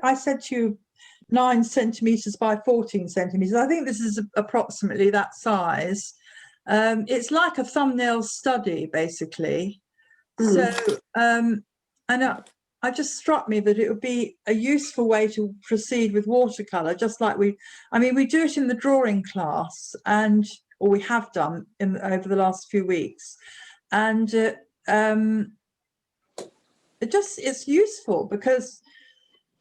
I said to you 9 centimeters by 14 centimeters. I think this is approximately that size. It's like a thumbnail study, basically. So, and it just struck me that it would be a useful way to proceed with watercolor, just like we do it in the drawing class, or we have done over the last few weeks, and it's useful because,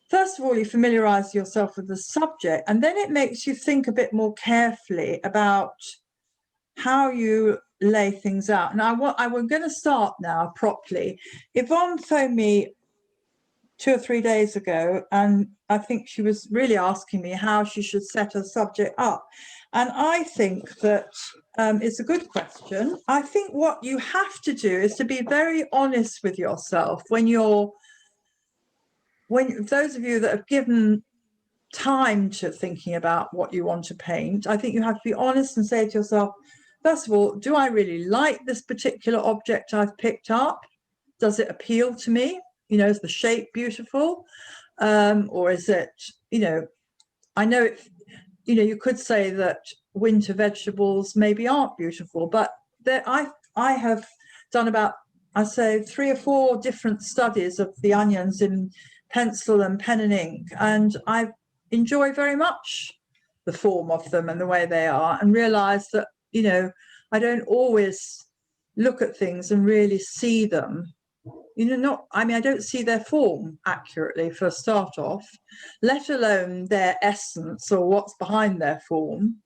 first of all, you familiarize yourself with the subject, and then it makes you think a bit more carefully about how you lay things out. Now, we're going to start now properly. Yvonne phoned me 2 or 3 days ago, and I think she was really asking me how she should set her subject up. And I think that it's a good question. I think what you have to do is to be very honest with yourself when those of you that have given time to thinking about what you want to paint, I think you have to be honest and say to yourself, first of all, do I really like this particular object I've picked up? Does it appeal to me? Is the shape beautiful? Or is it, I know it, you could say that winter vegetables maybe aren't beautiful, but I have done about, I say, 3 or 4 different studies of the onions in pencil and pen and ink, and I enjoy very much the form of them and the way they are, and realize that I don't always look at things and really see them. I don't see their form accurately for a start off, let alone their essence or what's behind their form.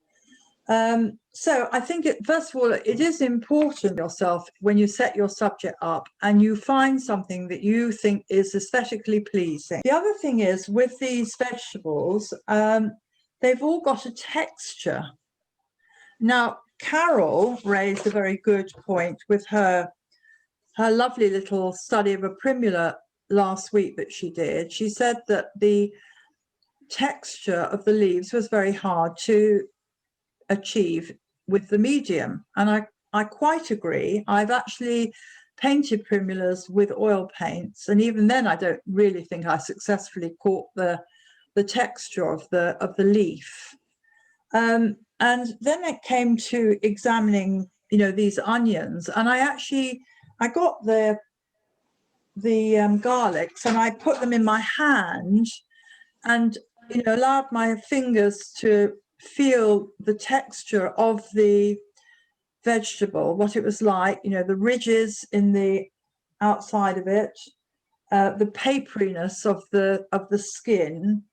So I think first of all, it is important yourself when you set your subject up and you find something that you think is aesthetically pleasing. The other thing is, with these vegetables, they've all got a texture. Now, Carol raised a very good point with her lovely little study of a primula last week that she did. She said that the texture of the leaves was very hard to achieve with the medium, and I quite agree. I've actually painted primulas with oil paints, and even then I don't really think I successfully caught the texture of the leaf. And then it came to examining these onions, and I got the garlics, and I put them in my hand and allowed my fingers to feel the texture of the vegetable, what it was like, the ridges in the outside of it, the paperiness of the skin,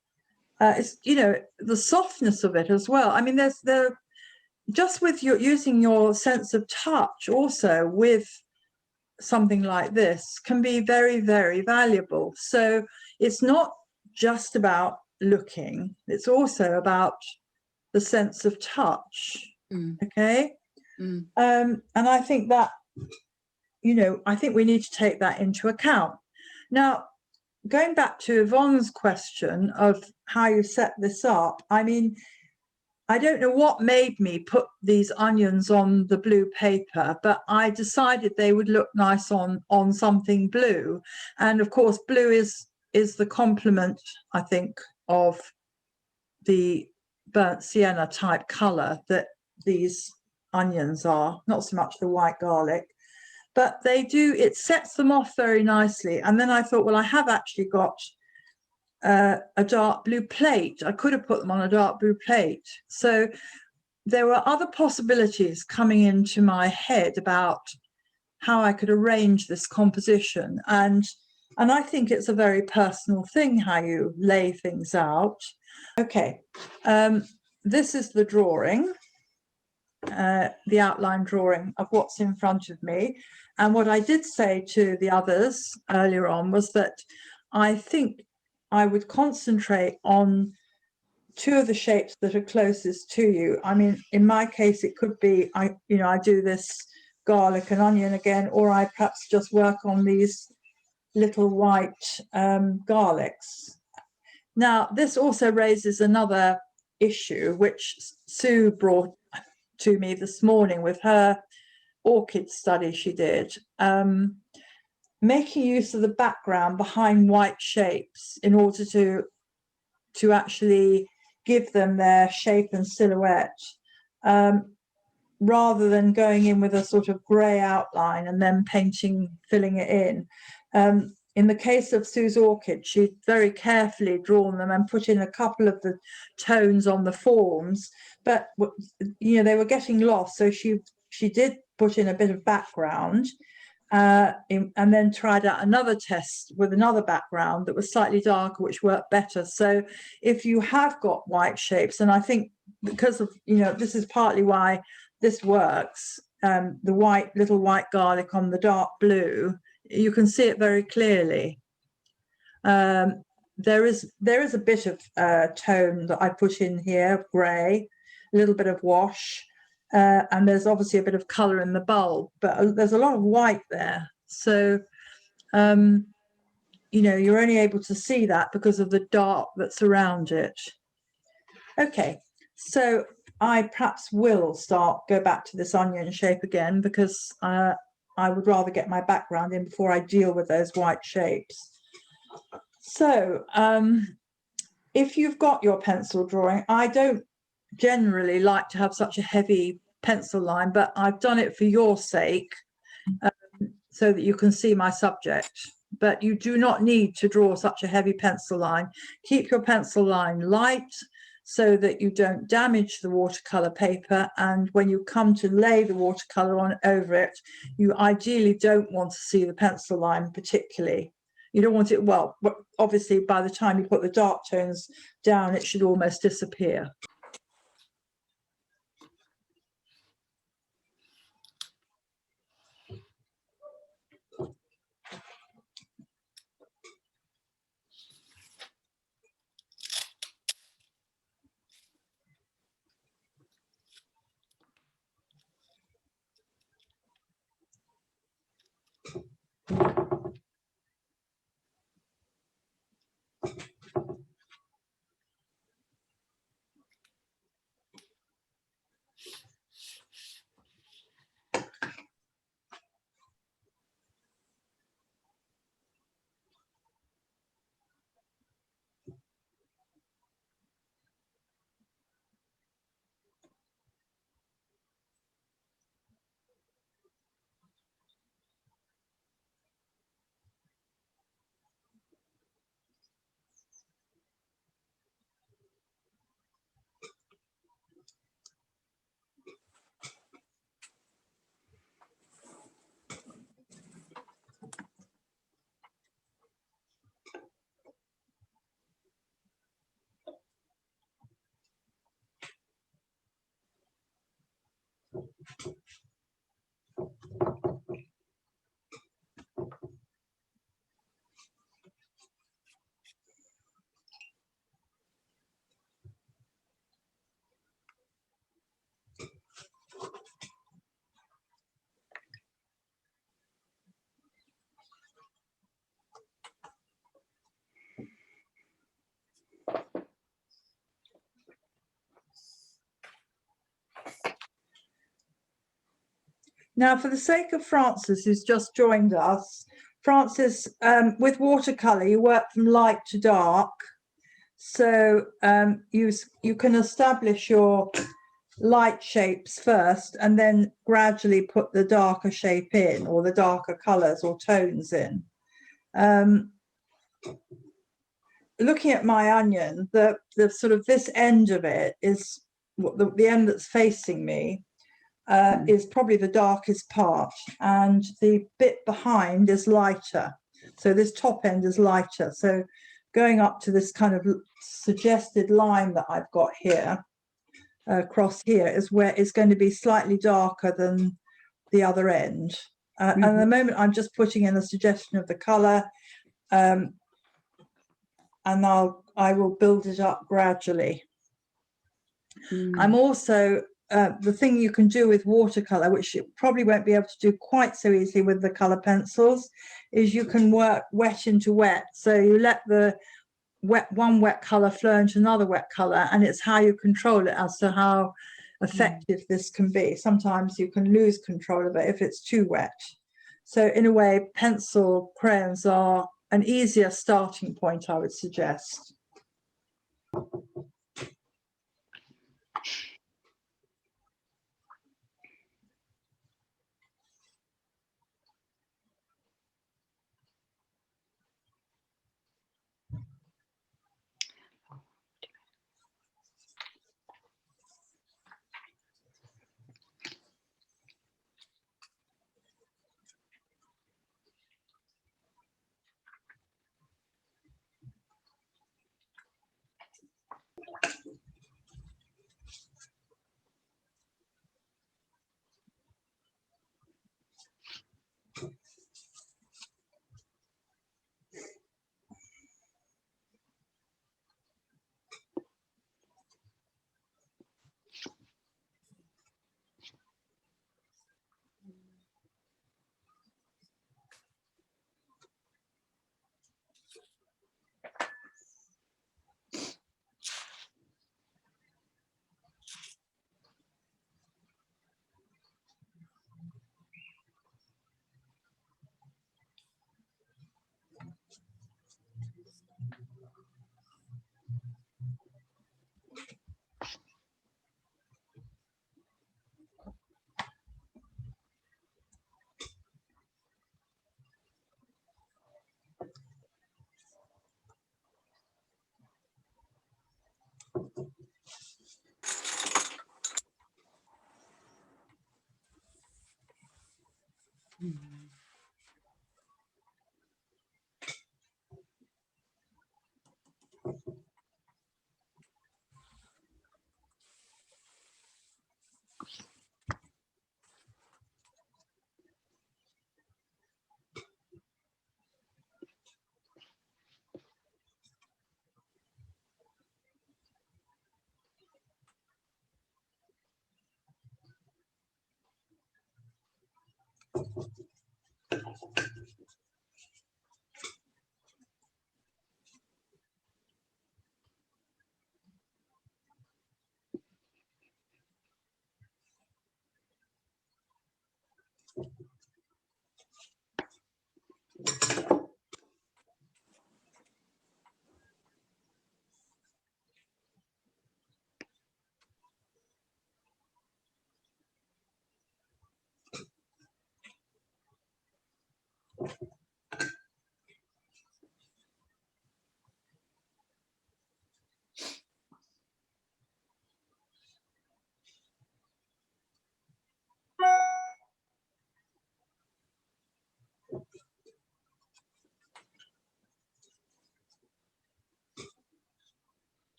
it's the softness of it as well. I mean, there's just with using your sense of touch also with something like this can be very, very valuable. So it's not just about looking, it's also about the sense of touch. Okay. And I think that I think we need to take that into account. Now, going back to Yvonne's question of how you set this up, I mean, I don't know what made me put these onions on the blue paper, but I decided they would look nice on something blue. And of course, blue is the complement, I think, of the burnt sienna type color that these onions are, not so much the white garlic, but it sets them off very nicely. And then I thought, well, I have actually got a dark blue plate. I could have put them on a dark blue plate. So there were other possibilities coming into my head about how I could arrange this composition. And I think it's a very personal thing how you lay things out. Okay, this is the drawing, the outline drawing of what's in front of me. And what I did say to the others earlier on was that I think I would concentrate on 2 of the shapes that are closest to you. I mean, in my case, it could be, I do this garlic and onion again, or I perhaps just work on these little white garlics. Now, this also raises another issue, which Sue brought to me this morning with her orchid study she did, making use of the background behind white shapes in order to to actually give them their shape and silhouette, rather than going in with a sort of grey outline and then filling it in. In the case of Sue's orchid, she'd very carefully drawn them and put in a couple of the tones on the forms, but you know, they were getting lost, so she did put in a bit of background, and then tried out another test with another background that was slightly darker, which worked better. So if you have got white shapes, and I think because of, you know, this is partly why this works, the little white garlic on the dark blue, you can see it very clearly. There is a bit of tone that I put in here, grey, a little bit of wash, and there's obviously a bit of colour in the bulb, but there's a lot of white there. So, you know, you're only able to see that because of the dark that's around it. Okay, so I perhaps will go back to this onion shape again, because I would rather get my background in before I deal with those white shapes. So if you've got your pencil drawing, I don't generally like to have such a heavy pencil line, but I've done it for your sake, so that you can see my subject. But you do not need to draw such a heavy pencil line. Keep your pencil line light so that you don't damage the watercolor paper, and when you come to lay the watercolor on over it, you ideally don't want to see the pencil line particularly. You don't want it, well, obviously by the time you put the dark tones down, it should almost disappear. Now, for the sake of Frances, who's just joined us, Frances, with watercolour, you work from light to dark. So you can establish your light shapes first and then gradually put the darker shape in, or the darker colours or tones in. Looking at my onion, the sort of this end of it is the end that's facing me. Is probably the darkest part, and the bit behind is lighter. So this top end is lighter. So going up to this kind of suggested line that I've got here, across here, is where it's going to be slightly darker than the other end. And at the moment, I'm just putting in a suggestion of the colour, and I will build it up gradually. I'm also the thing you can do with watercolor, which you probably won't be able to do quite so easily with the color pencils, is you can work wet into wet. So you let the one wet color flow into another wet color, and it's how you control it as to how effective this can be. Sometimes you can lose control of it if it's too wet. So in a way, pencil crayons are an easier starting point, I would suggest.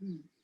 Mm.